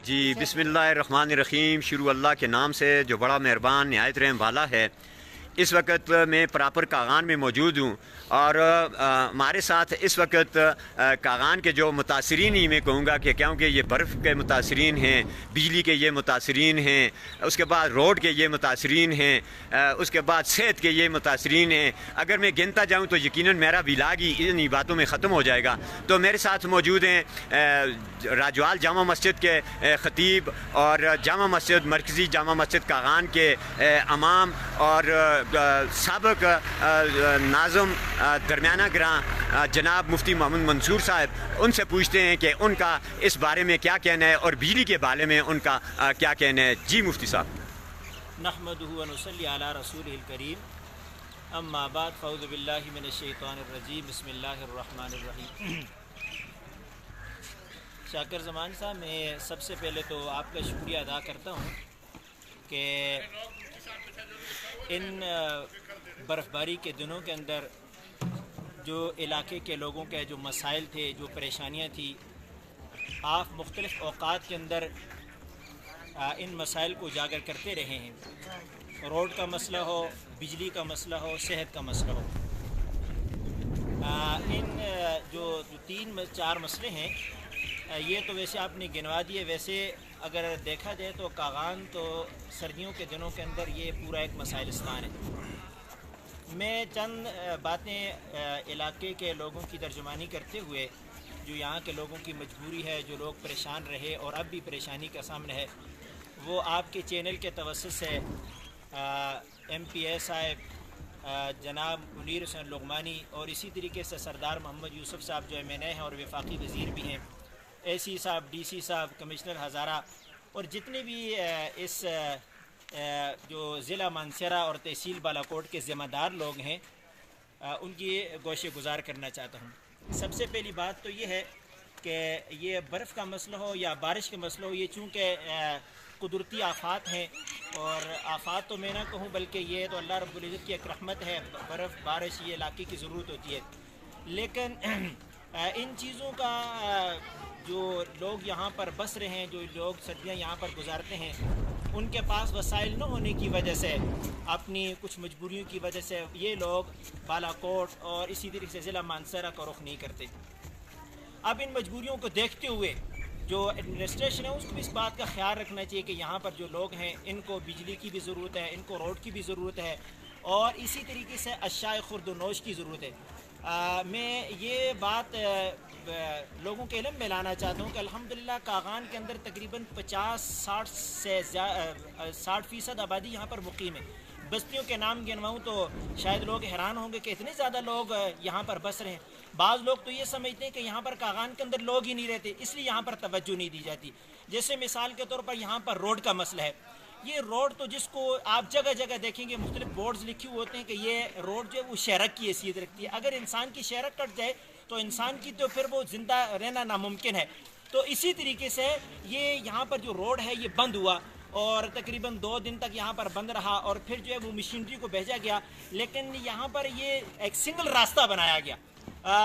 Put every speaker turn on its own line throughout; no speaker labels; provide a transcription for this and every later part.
جی बिस्मिल्लाहिर्रहमानिर्रहीम। शुरू अल्लाह के नाम से जो बड़ा मेहरबान नहायत रहम वाला है। इस वक्त मैं प्रॉपर कागान में मौजूद हूँ और हमारे साथ इस वक्त कागान के जो मुतासरीन ही मैं कहूँगा कि क्योंकि ये बर्फ़ के मुतासरीन हैं, बिजली के ये मुतासरीन हैं, उसके बाद रोड के ये मुतासरीन हैं, उसके बाद सेहत के ये मुतासरीन हैं। अगर मैं गिनता जाऊँ तो यकीनन मेरा विलाग ही इन्हीं बातों में ख़त्म हो जाएगा। तो मेरे साथ मौजूद हैं राजवाल जामा मस्जिद के ख़तीब और जामा मस्जिद मरकज़ी जामा मस्जिद कागान के इमाम और साबिक़ नाज़िम दरमियाना ग्रां जनाब मुफ्ती मोहम्मद मंसूर साहब। उनसे पूछते हैं कि उनका इस बारे में क्या कहना है और बिजली के बारे में उनका क्या कहना है। जी मुफ्ती साहब।
नहमदुहु व नुसल्ली अला रसूलिल करीम, अम्मा बाद, फ़अऊज़ु बिल्लाहि मिनश शैतानिर रजीम, बिस्मिल्लाहिर रहमानिर रहीम। शाकिर ज़मान साहब, मैं सबसे पहले तो आपका शुक्रिया अदा करता हूँ कि इन बर्फ़बारी के दिनों के अंदर जो इलाके के लोगों के जो मसाइल थे, जो परेशानियाँ थी, आप मुख्तलिफ़ औक़ात के अंदर इन मसाइल को उजागर करते रहे हैं। रोड का मसला हो, बिजली का मसला हो, सेहत का मसला हो, इन जो 3-4 मसले हैं, ये तो वैसे आपने गिनवा दिए। वैसे अगर देखा जाए तो कागान तो सर्दियों के दिनों के अंदर ये पूरा एक मसाइलिस्तान है। मैं चंद बातें इलाके के लोगों की तर्जुमानी करते हुए, जो यहाँ के लोगों की मजबूरी है, जो लोग परेशान रहे और अब भी परेशानी का सामना है, वो आपके चैनल के तवस्सुत से MPA साहब जनाब मुनीर हुसैन लुगमानी और इसी तरीके से सरदार मोहम्मद यूसुफ साहब जो MNA हैं और वफाकी वज़ीर भी हैं, AC साहब, DC साहब, कमिश्नर हज़ारा और जितने भी इस जो ज़िला मानसरा और तहसील बालाकोट के ज़िम्मेदार लोग हैं, उनकी गोशे गुज़ार करना चाहता हूँ। सबसे पहली बात तो ये है कि ये बर्फ़ का मसला हो या बारिश का मसला हो, ये चूँकि कुदरती आफ़ात हैं, और आफ़ात तो मैं ना कहूँ बल्कि ये तो अल्लाह रब्बुल इज़्ज़त की एक रहमत है। बर्फ़ बारिश ये इलाके की ज़रूरत होती है, लेकिन इन चीज़ों का जो लोग यहाँ पर बस रहे हैं, जो लोग सर्दियाँ यहाँ पर गुजारते हैं, उनके पास वसाइल न होने की वजह से, अपनी कुछ मजबूरियों की वजह से ये लोग बालाकोट और इसी तरीके से ज़िला मानसरा का रुख नहीं करते। अब इन मजबूरियों को देखते हुए जो एडमिनिस्ट्रेशन है उसको भी इस बात का ख्याल रखना चाहिए कि यहाँ पर जो लोग हैं इनको बिजली की भी ज़रूरत है, इनको रोड की भी ज़रूरत है और इसी तरीके से अशाए खुर्दनोश की ज़रूरत है। मैं ये बात लोगों के इल्म में लाना चाहता हूँ कि अल्हम्दुलिल्लाह कागान के अंदर तकरीबन 50-60 से 60% आबादी यहाँ पर मुकीम है। बस्तियों के नाम गिनवाऊँ तो शायद लोग हैरान होंगे कि इतने ज़्यादा लोग यहाँ पर बस रहे हैं। बाज़ लोग तो ये समझते हैं कि यहाँ पर कागान के अंदर लोग ही नहीं रहते, इसलिए यहाँ पर तवज्जो नहीं दी जाती। जैसे मिसाल के तौर पर यहाँ पर रोड का मसला है। ये रोड तो जिसको आप जगह जगह देखेंगे मुख्तलिफ बोर्ड्स लिखे हुए होते हैं कि ये रोड जो है वो शहरक की हैसियत रखती है। अगर इंसान की शहरक कट जाए तो इंसान की तो फिर वो ज़िंदा रहना नामुमकिन है। तो इसी तरीके से ये यहाँ पर जो रोड है ये बंद हुआ और तकरीबन 2 दिन तक यहाँ पर बंद रहा और फिर जो है वो मशीनरी को भेजा गया, लेकिन यहाँ पर ये एक सिंगल रास्ता बनाया गया।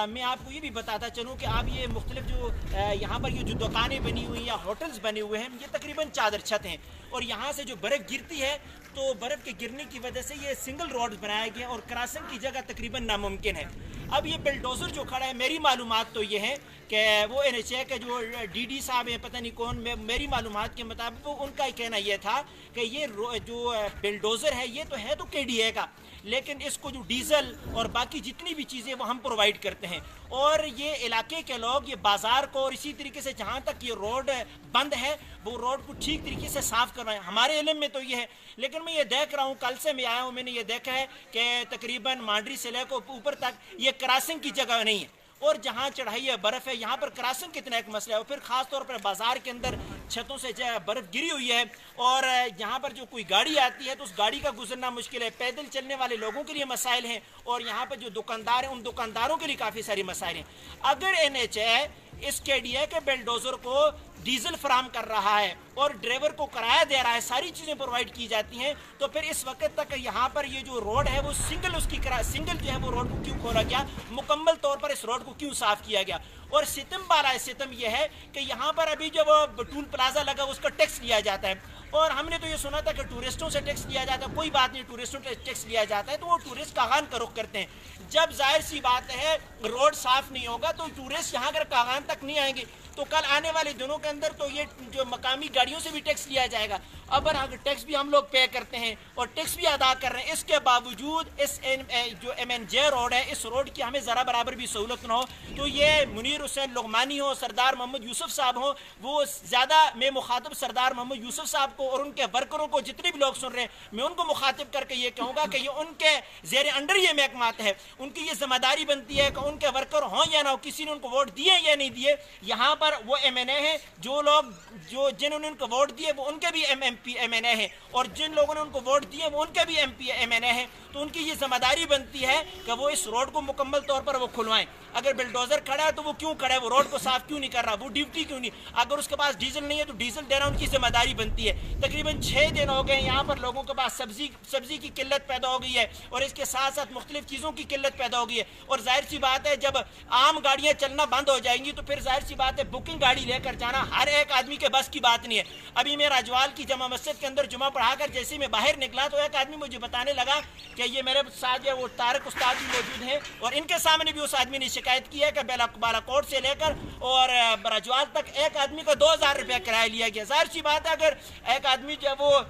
मैं आपको ये भी बताता चलूँ कि आप ये मुख्तलिफ जो यहाँ पर ये जो दुकानें बनी हुई या होटल्स बने हुए हैं, ये तकरीबन चादर छत हैं और यहाँ से जो बर्फ़ गिरती है तो बर्फ़ के गिरने की वजह से ये सिंगल रोड बनाया गया और क्रॉसिंग की जगह तकरीबन नामुमकिन है। अब ये बिल्डोज़र जो खड़ा है, मेरी मालूमात तो ये है कि वो NHA के जो DD साहब हैं, पता नहीं कौन, मेरी मालूमात के मुताबिक वो उनका ही कहना ये था कि ये जो बिल्डोज़र है ये तो है तो KDA का, लेकिन इसको जो डीज़ल और बाकी जितनी भी चीज़ें वो हम प्रोवाइड करते हैं और ये इलाके के लोग ये बाज़ार को और इसी तरीके से जहाँ तक ये रोड बंद है वो रोड को ठीक तरीके से साफ़ करवाएं। हमारे इल्म में तो ये है, लेकिन मैं ये देख रहा हूँ, कल से मैं आया हूँ, मैंने ये देखा है कि तकरीबन मांडरी से लेकर ऊपर तक ये क्रॉसिंग की जगह नहीं है और जहाँ चढ़ाई है बर्फ़ है, यहाँ पर क्रॉसिंग कितना एक मसला है। और फिर ख़ास तौर पर बाज़ार के अंदर छतों से बर्फ़ गिरी हुई है और यहाँ पर जो कोई गाड़ी आती है तो उस गाड़ी का गुजरना मुश्किल है। पैदल चलने वाले लोगों के लिए मसाइल हैं और यहाँ पर जो दुकानदार हैं उन दुकानदारों के लिए काफ़ी सारी मसाइल हैं। अगर NHA इस KDA के बेलडोजर को डीजल फराम कर रहा है और ड्राइवर को किराया दे रहा है, सारी चीज़ें प्रोवाइड की जाती हैं, तो फिर इस वक्त तक यहाँ पर ये जो रोड है वो सिंगल जो है वो रोड को क्यों खोला गया, मुकम्मल तौर पर इस रोड को क्यों साफ किया गया। और सितम वाला सितम ये है कि यहाँ पर अभी जब टूल प्लाजा लगा उसका टैक्स लिया जाता है, और हमने तो ये सुना था कि टूरिस्टों से टैक्स लिया जाता है, कोई बात नहीं, टूरिस्टों से टैक्स लिया जाता है तो वो टूरिस्ट कागान का रुख करते हैं। जब जाहिर सी बात है रोड साफ नहीं होगा तो टूरिस्ट यहाँ अगर कागान तक नहीं आएंगे तो कल आने वाले दिनों के अंदर तो ये जो मकामी गाड़ियों से भी टैक्स लिया जाएगा। अब अगर टैक्स भी हम लोग पे करते हैं और टैक्स भी अदा कर रहे हैं, इसके बावजूद इस जो MNJ रोड है, इस रोड की हमें ज़रा बराबर भी सहूलत न हो, तो ये मुनीर हुसैन लुग़मानी हो, सरदार मोहम्मद यूसुफ साहब हो, वो ज़्यादा मैं मुखातिब सरदार मोहम्मद यूसुफ साहब को और उनके वर्करों को, जितने भी लोग सुन रहे हैं, मैं उनको मुखातिब करके ये कहूँगा कि ये उनके ज़ेर अंडर ये महकमात है, उनकी ये जिम्मेदारी बनती है कि उनके वर्कर हों या ना हो, किसी ने उनको वोट दिए या नहीं दिए, यहाँ पर वो MNA हैं, जो लोग जिन्होंने उनको वोट दिए वो उनके भी MNA हैं, और जिन लोगों ने उनको वोट दिए वो उनके भी MNA हैं, तो उनकी ये जिम्मेदारी बनती है कि वो इस रोड को मुकम्मल तौर पर वो खुलवाएं। अगर बिल्डोजर खड़ा है तो वो क्यों खड़ा है, वो रोड को साफ क्यों नहीं कर रहा, वो ड्यूटी क्यों नहीं, अगर उसके पास डीजल नहीं है तो डीजल देना उनकी जिम्मेदारी बनती है। तकरीबन 6 दिन हो गए यहाँ पर लोगों के पास सब्जी की किल्लत पैदा हो गई है, और इसके साथ साथ मुख्तलिफ चीज़ों की किल्लत पैदा हो गई है, और जाहिर सी बात है जब आम गाड़ियाँ चलना बंद हो जाएंगी तो फिर जाहिर सी बात है बुकिंग गाड़ी लेकर जाना हर एक आदमी के बस की बात नहीं है। अभी मैं राजवाल की जमा मस्जिद के अंदर जुमा पढ़ाकर जैसे मैं बाहर निकला तो एक आदमी मुझे बताने लगा कि ये मेरे साथ जो वो तारक उस्ताद भी मौजूद हैं, और इनके सामने भी उस आदमी ने शिकायत की है कि बालाकोट से लेकर और राजवाल तक एक आदमी का 2000 रुपया किराया लिया गया। जाहिर सी बात है अगर एक आदमी जब वो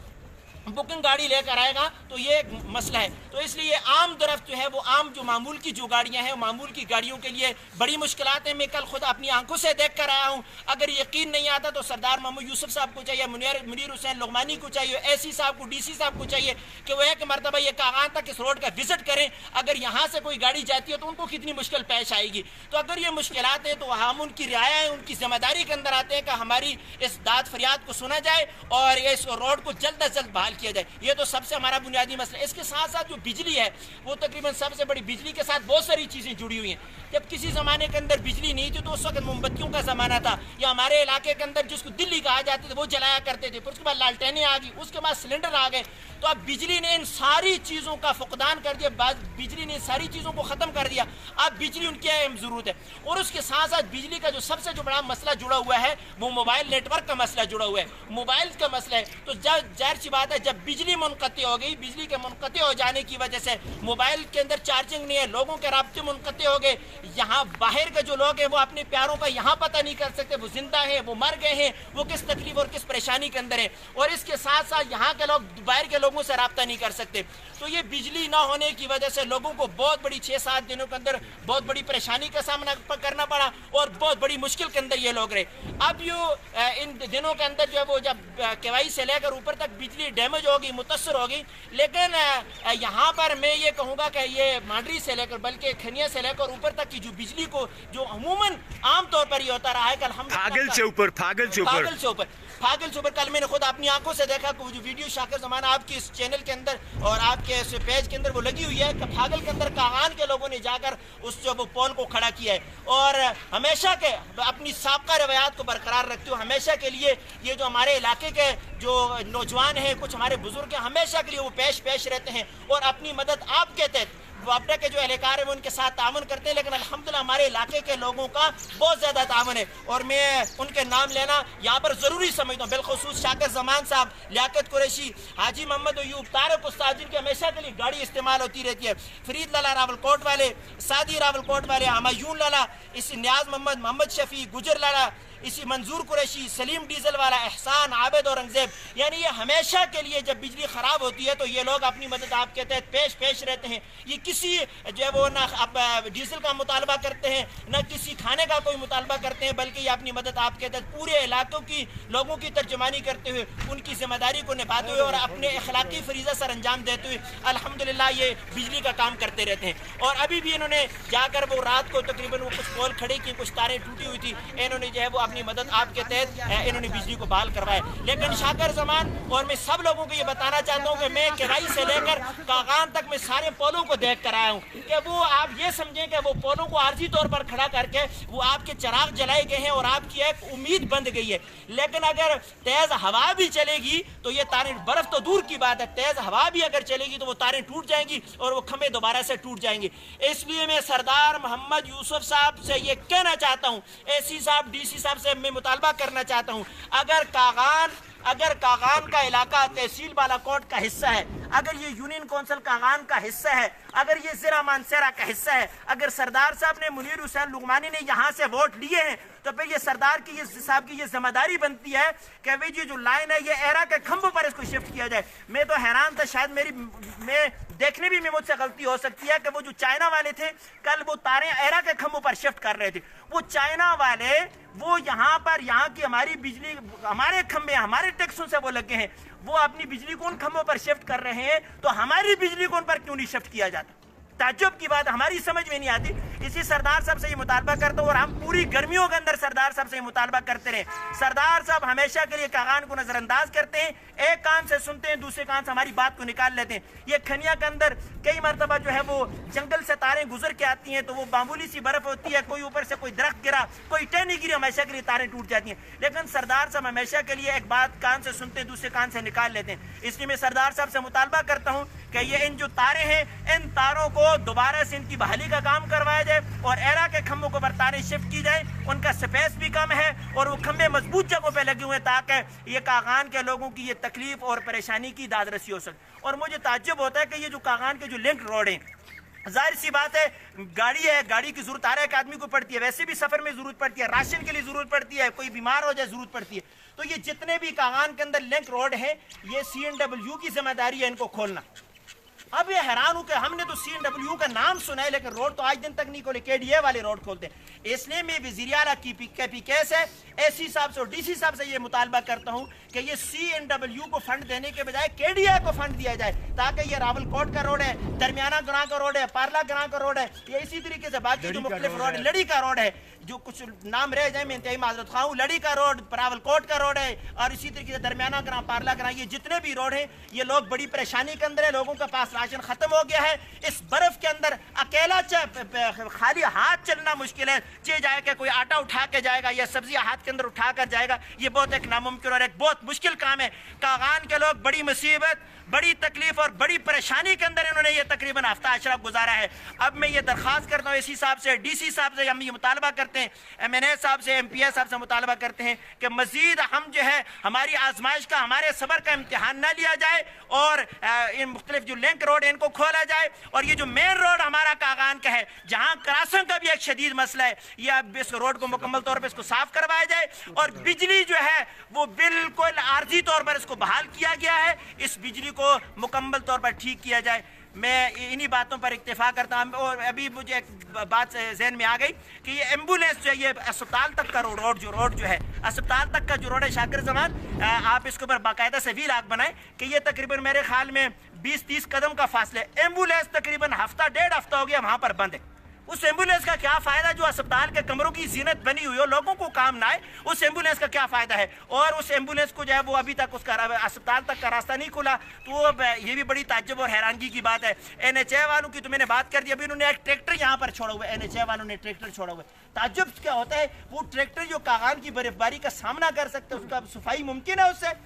बुकिंग गाड़ी लेकर आएगा तो ये एक मसला है, तो इसलिए आम तरफ जो है वो आम जो मामूल की जो गाड़ियां हैं, मामूल की गाड़ियों के लिए बड़ी मुश्किलात हैं। मैं कल खुद अपनी आंखों से देख कर आया हूं, अगर यकीन नहीं आता तो सरदार मोहम्मद यूसुफ साहब को चाहिए, मुनीर हुसैन लुग़मानी को चाहिए, AC साहब को, DC साहब को चाहिए कि वो एक मरतबा ये कागान तक इस रोड का विजिट करें। अगर यहाँ से कोई गाड़ी जाती है तो उनको कितनी मुश्किल पेश आएगी। तो अगर ये मुश्किलात हैं तो हम उनकी रियाया है, उनकी जिम्मेदारी के अंदर आते हैं कि हमारी इस दाद फरियाद को सुना जाए और इस रोड को जल्द अज जल्द बहाल किया जाए। ये तो सबसे हमारा बुनियादी मसला है। इसके साथ साथ जो बिजली है वो तकरीबन सबसे बड़ी, बिजली के साथ बहुत सारी चीज़ें जुड़ी हुई हैं। जब किसी ज़माने के अंदर बिजली नहीं थी तो उस वक्त मोमबत्तियों का ज़माना था, या हमारे इलाके के अंदर जिसको दिल्ली कहा जाते थे वो जलाया करते थे, फिर उसके बाद लालटेनें आ गई, उसके बाद सिलेंडर आ गए। तो अब बिजली ने इन सारी चीज़ों का फुकदान कर दिया, बिजली ने सारी चीज़ों को ख़त्म कर दिया। अब बिजली उनकी अहम ज़रूरत है, और उसके साथ साथ बिजली का जो सबसे जो बड़ा मसला जुड़ा हुआ है वो मोबाइल नेटवर्क का मसला जुड़ा हुआ है, मोबाइल का मसला है। तो जाहिर सी बात है जब बिजली मुनक़ती हो गई, बिजली के मुनक़ती हो जाने की वजह से मोबाइल के अंदर चार्जिंग नहीं है, लोगों के राब्ते मुनक़ती हो गए। यहाँ बाहर के जो लोग हैं वो अपने प्यारों का यहाँ पता नहीं कर सकते, वो जिंदा हैं, वो मर गए हैं, वो किस तकलीफ और किस परेशानी के अंदर है, और इसके साथ साथ यहाँ के लोग बाहर के लोगों से राब्ता नहीं कर सकते। तो ये बिजली ना होने की वजह से लोगों को बहुत बड़ी 6-7 दिनों के अंदर बहुत बड़ी परेशानी का सामना करना पड़ा, और बहुत बड़ी मुश्किल के अंदर ये लोग रहे। अब इन दिनों के अंदर जो है वो जब केवाई से लेकर ऊपर तक बिजली डैमेज होगी, मुतासर होगी, लेकिन यहाँ पर मैं ये कहूँगा कि ये मांडरी से लेकर बल्कि खनिया से लेकर ऊपर तक की जो बिजली को जो अमूमन आम तौर पर ये होता रहा है, कल हम फागल से ऊपर कल मैंने खुद अपनी आंखों से देखा कि वो जो वीडियो शाकिर ज़माना आपके इस चैनल के अंदर और आपके इस पेज के अंदर वो लगी हुई है कि फागल के अंदर कागान के लोगों ने जाकर उस जो वो पोल को खड़ा किया है, और हमेशा के अपनी साबका रवायात को बरकरार रखते हुए हमेशा के लिए ये जो हमारे इलाके के जो नौजवान हैं, कुछ हमारे बुजुर्ग हैं, हमेशा के लिए वो पेश रहते हैं और अपनी मदद आपके तहत वापडा के जो एहलकार है वो उनके साथ तावन करते हैं। लेकिन अल्हम्दुलिल्लाह हमारे इलाके के लोगों का बहुत ज़्यादा तावन है, और मैं उनके नाम लेना यहाँ पर ज़रूरी समझता हूँ, बिलखुसूस शाकिर ज़मान साहब, लियाकत कुरैशी, हाजी मोहम्मद अयूब, तारक उस्ताद, जिनकी हमेशा के लिए गाड़ी इस्तेमाल होती रहती है, फरीद लाला रावलकोट वाले, सादी रावलकोट वाले, हमायून लाला, इसी नियाज मोहम्मद शफी, गुजर लाला, इसी मंजूर कुरैशी, सलीम डीजल वाला, एहसान, आबिद और औरंगजेब, यानी ये हमेशा के लिए जब बिजली ख़राब होती है तो ये लोग अपनी मदद आपके तहत पेश रहते हैं। ये किसी जो है वो ना अब डीजल का मुतालबा करते हैं, न किसी खाने का कोई मुतालबा करते हैं, बल्कि ये अपनी मदद आपके तहत पूरे इलाकों की लोगों की तर्जुमानी करते हुए, उनकी जिम्मेदारी को निभाते हुए और अपने अखलाकी फरीज़ा सर अंजाम देते हुए अल्हम्दुलिल्लाह ये बिजली का काम करते रहते हैं। और अभी भी इन्होंने जाकर वो रात को तकरीबन वो कुछ पोल खड़े की, कुछ तारें टूटी हुई थी, इन्होंने जो है वो اپنی مدد آپ کے تحت انہوں نے بجلی کو بحال کروایا. لیکن شاکر زمان اور میں سب لوگوں کو یہ بتانا چاہتا ہوں کہ میں کرائی سے لے کر کاغان تک میں سارے پولوں کو دیکھ کر آیا ہوں کہ وہ آپ یہ سمجھیں کہ وہ پولوں کو عارضی طور پر کھڑا کر کے وہ آپ کے چراغ جلائے گئے ہیں اور آپ کی ایک امید بند گئی ہے. لیکن اگر تیز ہوا بھی چلے گی تو یہ تاریں, برف تو دور کی بات ہے, تیز ہوا بھی اگر چلے گی تو وہ تاریں ٹوٹ جائیں گی اور وہ کھمبے دوبارہ سے ٹوٹ جائیں گے. اس لیے میں سردار محمد یوسف صاحب سے یہ کہنا چاہتا ہوں, اے سی صاحب, ڈی سی صاحب سے میں مطالبہ کرنا چاہتا ہوں, اگر کاغان کا علاقہ تحصیل بالا کوٹ کا حصہ ہے, اگر یہ یونین کونسل کاغان کا حصہ ہے, اگر یہ ضلع مانسہرہ کا حصہ ہے, اگر سردار صاحب نے منیر حسین لغمانی نے یہاں سے ووٹ لیے ہیں تو پھر یہ سردار کی صاحب کی یہ ذمہ داری بنتی ہے کہ بھئی یہ جو لائن ہے یہ ایرا کے کھمبوں پر اس کو شفٹ کیا جائے. میں تو حیران تھا, شاید میں دیکھنے بھی میں مجھ سے غلطی ہو سکتی ہے کہ وہ جو چائنا والے تھے کل وہ تاریں ایرا کے کھمبوں پر شفٹ کر رہے تھے. وہ چائنا والے وہ یہاں کی ہماری بجلی, ہمارے کھمبے ہمارے ٹیکسوں سے وہ لگے ہیں, وہ اپنی بجلی کو ان کھمبوں پر شفٹ کر رہے ہیں تو ہماری بجلی کو ان پر کیوں نہیں شفٹ کیا جاتا؟ تعجب کی بات ہماری سمجھ میں نہیں آتی. اسی سردار صاحب سے یہ مطالبہ کرتا ہوں اور ہم پوری گرمیوں کے اندر سردار صاحب سے یہ مطالبہ کرتے رہے. سردار صاحب ہمیشہ کے لیے کاغان کو نظر انداز کرتے ہیں, ایک کان سے سنتے ہیں دوسرے کان سے ہماری بات کو نکال لیتے ہیں. یہ کھنیا کے اندر کئی مرتبہ جو ہے وہ جنگل سے تاریں گزر کے آتی ہیں تو وہ معمولی سی برف ہوتی ہے, کوئی اوپر سے کوئی درخت گرا, کوئی ٹہنی گری, ہمیشہ کے لیے تاریں ٹوٹ جاتی ہیں. لیکن سردار صاحب ہمیشہ کے لیے ایک بات کان سے سنتے ہیں دوسرے کان سے نکال لیتے ہیں. اس لیے میں سردار صاحب سے مطالبہ کرتا ہوں کہ یہ ان جو تاریں ہیں ان تاروں کو دوبارہ سے ان کی بحالی کا کام کروایا جائے اور ایرا کے کھمبوں کو برطانیہ شفٹ کی جائے. ان کا سپیس بھی کم ہے اور وہ کھمبے مضبوط جگہوں پہ لگے ہوئے تاکہ یہ کاغان کے لوگوں کی یہ تکلیف اور پریشانی کی داد رسی ہو سکے. اور مجھے تعجب ہوتا ہے کہ یہ جو کاغان کے جو لنک روڈ ہیں, ظاہر سی بات ہے گاڑی ہے, گاڑی کی ضرورت ہر ایک آدمی کو پڑتی ہے, ویسے بھی سفر میں ضرورت پڑتی ہے, راشن کے لیے ضرورت پڑتی ہے, کوئی بیمار ہو جائے ضرورت پڑتی ہے. تو یہ جتنے بھی کاغان کے اندر لنک روڈ ہیں یہ CNW کی ذمہ داری ہے ان کو کھولنا. اب یہ حیران ہوں کہ ہم نے تو CNW کا نام سنا ہے لیکن روڈ تو آج دن تک نہیں کھولے, KDA والے روڈ کھولتے ہیں. اس لیے میں وزیر اعلیٰ کی KPK سے, AC صاحب سے اور DC صاحب سے یہ مطالبہ کرتا ہوں کہ یہ CNW کو فنڈ دینے کے بجائے KDA کو فنڈ دیا جائے تاکہ یہ راول کوٹ کا روڈ ہے, درمیانہ گراں کا روڈ ہے, پارلا گراں کا روڈ ہے, یہ اسی طریقے سے باقی جو مختلف روڈ ہے, لڑی کا روڈ ہے, جو کچھ نام رہ جائیں میں انتہائی معذرت خواہ ہوں, لڑی کا روڈ, راول کوٹ کا روڈ ہے اور اسی طریقے سے درمیانہ گراں, پارلا گراں, یہ جتنے بھی روڈ ہیں یہ لوگ بڑی پریشانی کے اندر ہیں. لوگوں کے پاس راشن ختم ہو گیا ہے. اس برف کے اندر اکیلا خالی ہاتھ چلنا مشکل ہے. جائے کہ کوئی آٹا اٹھا کے جائے گا یا سبزی ہاتھ کے اندر اٹھا کر جائے گا, یہ بہت ایک ناممکن اور ایک بہت مشکل کام ہے. کاغان کے لوگ بڑی مصیبت, بڑی تکلیف اور بڑی پریشانی کے اندر انہوں نے یہ تقریباً ہفتہ عشرہ گزارا ہے. اب میں یہ درخواست کرتا ہوں AC صاحب سے, DC صاحب سے, ہم یہ مطالبہ کرتے ہیں, MNA صاحب سے, MPA صاحب سے مطالبہ کرتے ہیں کہ مزید ہم جو ہے ہماری آزمائش کا, ہمارے صبر کا امتحان نہ لیا جائے اور ان مختلف جو لنک روڈ ان کو کھولا جائے. اور یہ جو مین روڈ ہمارا کاغان کا ہے جہاں کراسنگ کا بھی ایک شدید مسئلہ ہے, یہ اب اس روڈ کو مکمل طور پر اس کو صاف کروایا جائے اور بجلی جو ہے وہ بالکل عارضی طور پر اس کو بحال کیا گیا ہے, اس بجلی کو مکمل طور پر ٹھیک کیا جائے. میں انہی باتوں پر اکتفا کرتا ہوں. اور ابھی مجھے ایک بات ذہن میں آ گئی کہ یہ ایمبولینس جو ہے, یہ اسپتال تک کا روڈ جو ہے, اسپتال تک کا جو روڈ ہے شاکر زمان, آپ اس کے اوپر باقاعدہ سے ویل آگ بنائیں کہ یہ تقریباً میرے خیال میں 20-30 قدم کا فاصلہ ہے. ایمبولینس تقریباً ڈیڑھ ہفتہ ہو گیا وہاں پر بند ہے. اس ایمبولینس کا کیا فائدہ جو اسپتال کے کمروں کی زینت بنی ہوئی ہو, لوگوں کو کام نہ آئے, اس ایمبولینس کا کیا فائدہ ہے؟ اور اس ایمبولینس کو جو ہے وہ ابھی تک اس کا اسپتال تک کا راستہ نہیں کھلا, تو یہ بھی بڑی تعجب اور حیرانگی کی بات ہے. NHA والوں کی تو میں نے بات کر دی, ابھی انہوں نے ایک ٹریکٹر یہاں پر چھوڑا ہوا ہے, NHA والوں نے ٹریکٹر چھوڑا ہوا ہے. تعجب کیا ہوتا ہے, وہ ٹریکٹر جو کاغان کی برف باری کا سامنا کر سکتے اس کا صفائی ممکن ہے اس سے؟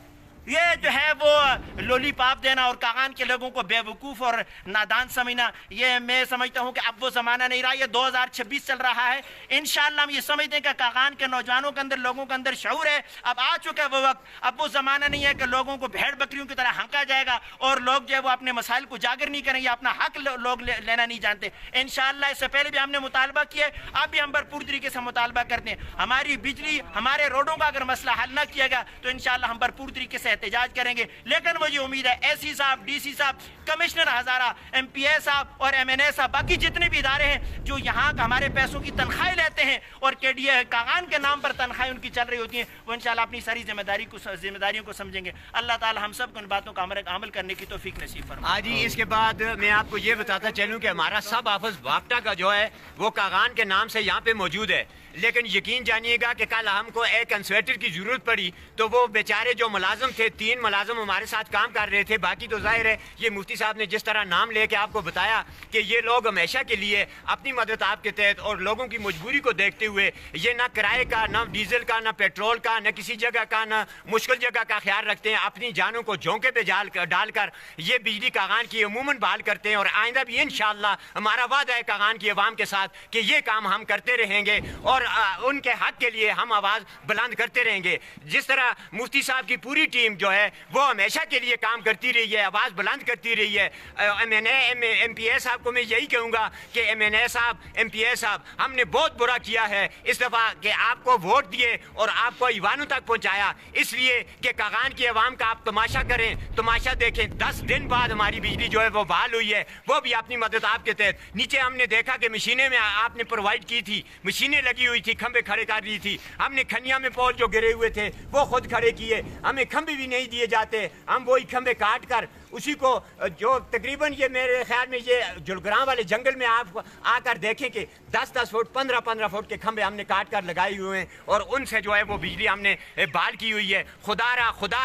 یہ جو ہے وہ لولی پاپ دینا اور کاغان کے لوگوں کو بے وقوف اور نادان سمجھنا, یہ میں سمجھتا ہوں کہ اب وہ زمانہ نہیں رہا. یہ 2026 چل رہا ہے. انشاءاللہ ہم یہ سمجھتے ہیں کہ کاغان کے نوجوانوں کے اندر, لوگوں کے اندر شعور ہے. اب آ چکا ہے وہ وقت, اب وہ زمانہ نہیں ہے کہ لوگوں کو بھیڑ بکریوں کی طرح ہنکا جائے گا اور لوگ جو ہے وہ اپنے مسائل کو اجاگر نہیں کریں گے, اپنا حق لوگ لینا نہیں جانتے. انشاءاللہ اس سے پہلے بھی ہم نے مطالبہ کیا ہے, اب بھی ہم بھرپور طریقے سے مطالبہ کرتے ہیں. ہماری بجلی, ہمارے روڈوں کا اگر مسئلہ حل نہ کیا گیا تو انشاءاللہ ہم بھرپور طریقے سے احتجاج کریں گے. لیکن مجھے امید ہے AC صاحب, DC صاحب, کمشنر ہزارہ, MPA صاحب اور MNA صاحب, باقی جتنے بھی ادارے ہیں جو یہاں ہمارے پیسوں کی تنخواہیں لیتے ہیں اور KDA کاغان کے نام پر تنخواہیں ان کی چل رہی ہوتی ہیں, وہ انشاءاللہ اپنی ساری ذمہ داریوں کو سمجھیں گے. اللہ تعالی ہم سب کو ان باتوں کا عمل کرنے کی توفیق نصیب فرمائے.
جی اس کے بعد میں آپ کو یہ بتاتا چلوں کہ ہمارا سب آفس واپٹا کا جو ہے وہ کاغان کے نام سے یہاں پہ موجود ہے. لیکن یقین جانیے گا کہ کل ہم کو ایک انسویٹر کی ضرورت پڑی تو وہ بیچارے جو ملازم تھے 3 ملازم ہمارے ساتھ کام کر رہے تھے، باقی تو ظاہر ہے یہ مفتی صاحب نے جس طرح نام لے کے آپ کو بتایا کہ یہ لوگ ہمیشہ کے لیے اپنی مدد آپ کے تحت اور لوگوں کی مجبوری کو دیکھتے ہوئے یہ نہ کرائے کا، نہ ڈیزل کا، نہ پیٹرول کا، نہ کسی جگہ کا، نہ مشکل جگہ کا خیال رکھتے ہیں، اپنی جانوں کو جھونکے پہ ڈال کر یہ بجلی کاغان کی عموماً بحال کرتے ہیں، اور آئندہ بھی انشاءاللہ ہمارا وعدہ ہے کاغان کی عوام کے ساتھ کہ یہ کام ہم کرتے رہیں گے اور ان کے حق کے لیے ہم آواز بلند کرتے رہیں گے۔ جس طرح مفتی صاحب کی پوری ٹیم جو ہے وہ ہمیشہ کے لیے کام کرتی رہی ہے، آواز بلند کرتی رہی ہے۔ ایم پی اے صاحب کو میں یہی کہوں گا کہ ایم این اے صاحب، ایم پی اے صاحب، ہم نے بہت برا کیا ہے اس دفعہ کہ آپ کو ووٹ دیے اور آپ کو ایوانوں تک پہنچایا، اس لیے کہ کاغان کی عوام کا آپ تماشا کریں، تماشا دیکھیں۔ 10 دن بعد ہماری بجلی جو ہے وہ بحال ہوئی ہے، وہ بھی اپنی مدد آپ کے تحت۔ نیچے ہم نے دیکھا کہ مشینیں میں آپ نے پرووائڈ کی تھی، مشینیں لگی ہوئی تھی، کھمبے کھڑے کر رہی تھی، ہم نے کھنیا میں پول جو گرے ہوئے تھے وہ خود کھڑے کیے، ہمیں کھمبے بھی نہیں دیے جاتے، ہم وہی کھمبے کاٹ کر اسی کو جو تقریباً یہ میرے خیال میں یہ جلگراں والے جنگل میں آپ آ کر دیکھیں کہ 10-10 فٹ 15-15 فٹ کے کھمبے ہم نے کاٹ کر لگائے ہوئے ہیں اور ان سے جو ہے وہ بجلی ہم نے بحال کی ہوئی ہے۔ خدا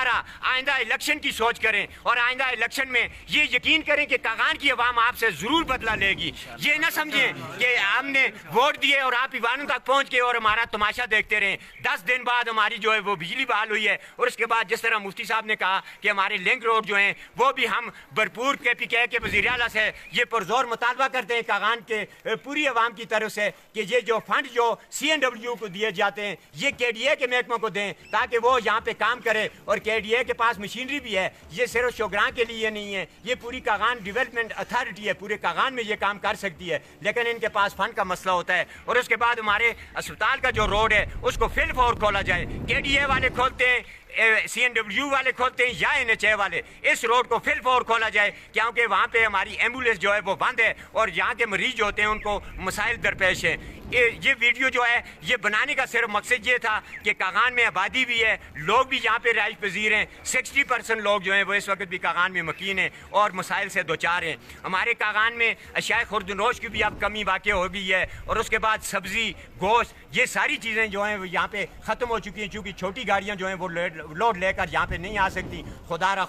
را آئندہ الیکشن کی سوچ کریں اور آئندہ الیکشن میں یہ یقین کریں کہ کاغان کی عوام آپ سے ضرور بدلہ لے گی۔ یہ نہ سمجھیں کہ ہم نے ووٹ دیے اور آپ ایوانوں تک پہنچ کے اور ہمارا تماشا دیکھتے رہیں۔ 10 دن بعد ہماری جو ہے وہ بجلی بحال ہوئی ہے، اور اس کے بعد جس طرح مفتی صاحب نے کہا کہ ہمارے لنک روڈ جو ہیں وہ بھی ہم بھرپور KPK کے وزیر اعلیٰ سے یہ پرزور مطالبہ کرتے ہیں کاغان کے پوری عوام کی طرف سے کہ یہ جو فنڈ جو CNW کو دیے جاتے ہیں یہ KDA کے محکموں کو دیں تاکہ وہ یہاں پہ کام کرے، اور KDA کے پاس مشینری بھی ہے، یہ صرف شوگراں کے لیے نہیں ہے، یہ پوری کاغان ڈیولپمنٹ اتھارٹی ہے، پورے کاغان میں یہ کام کر سکتی ہے، لیکن ان کے پاس فنڈ کا مسئلہ ہوتا ہے۔ اور اس کے بعد ہمارے اسپتال کا جو روڈ ہے اس کو فل فور کھولا جائے، KDA والے کھولتے ہیں، CNW والے کھولتے ہیں یا NHA والے، اس روڈ کو فل فور کھولا جائے کیونکہ وہاں پہ ہماری ایمبولینس جو ہے وہ بند ہے اور یہاں کے مریض جو ہوتے ہیں ان کو مسائل درپیش ہیں۔ یہ ویڈیو جو ہے یہ بنانے کا صرف مقصد یہ تھا کہ کاغان میں آبادی بھی ہے، لوگ بھی یہاں پہ رہائش پذیر ہیں، 60% لوگ جو ہیں وہ اس وقت بھی کاغان میں مکین ہیں اور مسائل سے دوچار ہیں۔ ہمارے کاغان میں اشیاء خوردنوش کی بھی اب کمی واقع ہو گئی ہے، اور اس کے بعد سبزی، گوشت، یہ ساری چیزیں جو ہیں وہ یہاں پہ ختم ہو چکی ہیں چونکہ چھوٹی گاڑیاں جو ہیں وہ لوڈ لے کر یہاں پہ نہیں آ سکتی۔ خدا را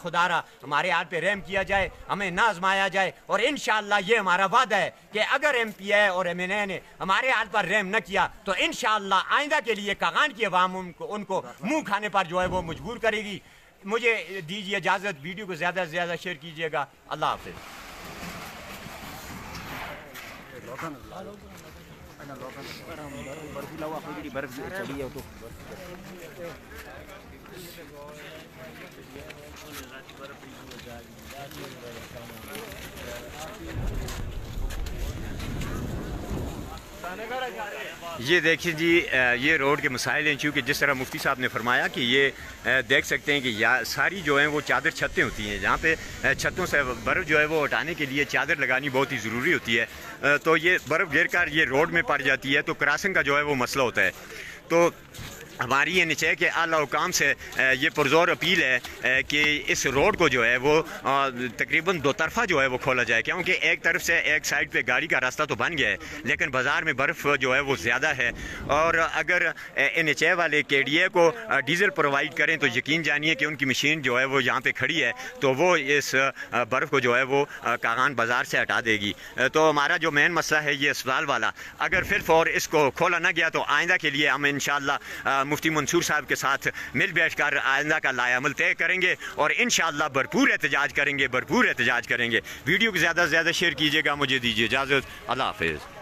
ہمارے حال پہ رحم کیا جائے، ہمیں نہ آزمایا جائے، اور انشاءاللہ یہ ہمارا وعدہ ہے کہ اگر MPA اور MNA نے ہمارے حال پر رحم نہ کیا تو انشاءاللہ آئندہ کے لیے کاغان کی عوام ان کو منہ کھانے پر جو ہے وہ مجبور کرے گی۔ مجھے دیجیے اجازت، ویڈیو کو زیادہ سے زیادہ شیئر کیجیے گا۔ اللہ حافظ۔ یہ دیکھیں جی، یہ روڈ کے مسائل ہیں، چونکہ جس طرح مفتی صاحب نے فرمایا کہ یہ دیکھ سکتے ہیں کہ ساری جو ہیں وہ چادر چھتیں ہوتی ہیں، جہاں پہ چھتوں سے برف جو ہے وہ ہٹانے کے لیے چادر لگانی بہت ہی ضروری ہوتی ہے، تو یہ برف گر کر یہ روڈ میں پڑ جاتی ہے تو کراسنگ کا جو ہے وہ مسئلہ ہوتا ہے۔ تو ہماری NHA کے اعلیٰ حکام سے یہ پرزور اپیل ہے کہ اس روڈ کو جو ہے وہ تقریباً 2 طرفہ جو ہے وہ کھولا جائے، کیونکہ ایک طرف سے ایک سائڈ پہ گاڑی کا راستہ تو بن گیا ہے لیکن بازار میں برف جو ہے وہ زیادہ ہے، اور اگر NHA والے KDA کو ڈیزل پرووائڈ کریں تو یقین جانیے کہ ان کی مشین جو ہے وہ یہاں پہ کھڑی ہے تو وہ اس برف کو جو ہے وہ کاغان بازار سے ہٹا دے گی۔ تو ہمارا جو مین مسئلہ ہے یہ اسپتال والا، اگر فل فور اس کو کھولا نہ گیا تو آئندہ کے لیے ہم انشاءاللہ مفتی منصور صاحب کے ساتھ مل بیٹھ کر آئندہ کا لائحہ عمل طے کریں گے اور انشاءاللہ بھرپور احتجاج کریں گے۔ ویڈیو کو زیادہ سے زیادہ شیئر کیجیے گا۔ مجھے دیجیے اجازت، اللہ حافظ۔